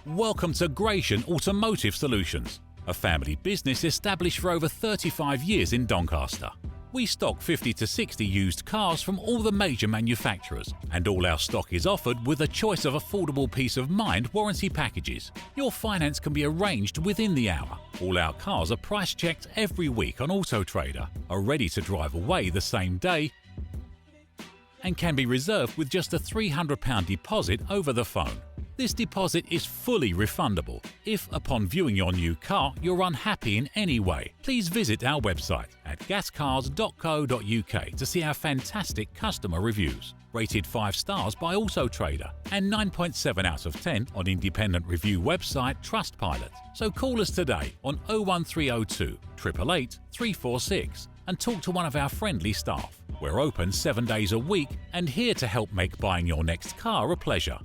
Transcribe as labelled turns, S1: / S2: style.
S1: Welcome to Gratian Automotive Solutions, a family business established for over 35 years in Doncaster. We stock 50 to 60 used cars from all the major manufacturers, and all our stock is offered with a choice of affordable peace of mind warranty packages. Your finance can be arranged within the hour. All our cars are price checked every week on Auto Trader, are ready to drive away the same day, and can be reserved with just a £300 deposit over the phone. This deposit is fully refundable. If, upon viewing your new car, you're unhappy in any way, please visit our website at gascars.co.uk to see our fantastic customer reviews. Rated 5 stars by Auto Trader and 9.7 out of 10 on independent review website Trustpilot. So call us today on 01302 888 346 and talk to one of our friendly staff. We're open 7 days a week and here to help make buying your next car a pleasure.